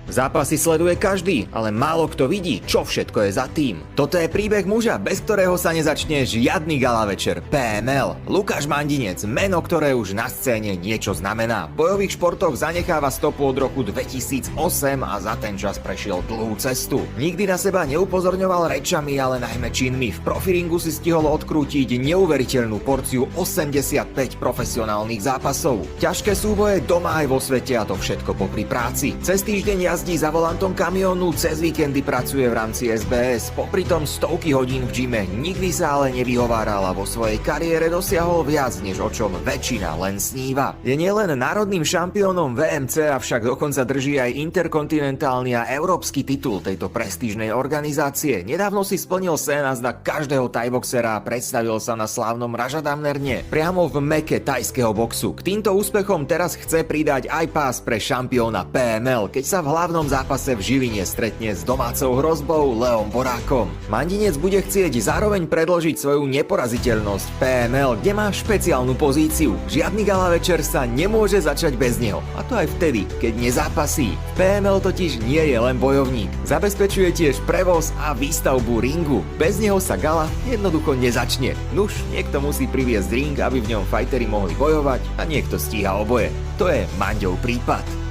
Zápasy sleduje každý, ale málo kto vidí, čo všetko je za tým. Toto je príbeh muža, bez ktorého sa nezačne žiadny gala večer. PML. Lukáš Mandinec, meno, ktoré už na scéne niečo znamená. V bojových športoch zanecháva stopu od roku 2008 a za ten čas prešiel dlhú cestu. Nikdy na seba neupozorňoval rečami, ale najmä činmi. V profiringu si stihol odkrútiť neuveriteľnú porciu 85 profesionálnych zápasov. Ťažké súboje doma aj vo svete a to všetko popri práci. Cez týždeň jazdí za volantom kamiónu, cez víkendy pracuje v rámci SBS, popri tom stovky hodín v gyme, nikdy sa ale nevyhováral a vo svojej kariére dosiahol viac, než o čom väčšina len sníva. Je nielen národným šampiónom VMC, avšak dokonca drží aj interkontinentálny a európsky titul tejto prestížnej organizácie. Nedávno si splnil sen a znak každého thaiboxera a predstavil sa na slávnom Rajadamnerne, priamo v meke thajského boxu. K týmto úspechom teraz chce pridať aj pás pre šampióna PML, keď sa v hlavnom zápase v Žiline stretne s domácou hrozbou Leom Borákom. Mandinec bude chcieť zároveň predložiť svoju neporaziteľnosť v PML, kde má špeciálnu pozíciu. Žiadny gala večer sa nemôže začať bez neho, a to aj vtedy, keď nezápasí. V PML totiž nie je len bojovník, zabezpečuje tiež prevoz a výstavbu ringu. Bez neho sa gala jednoducho nezačne. Nuž, niekto musí priviesť ring, aby v ňom fighteri mohli bojovať, a niekto stíha oboje. To je Manďov prípad.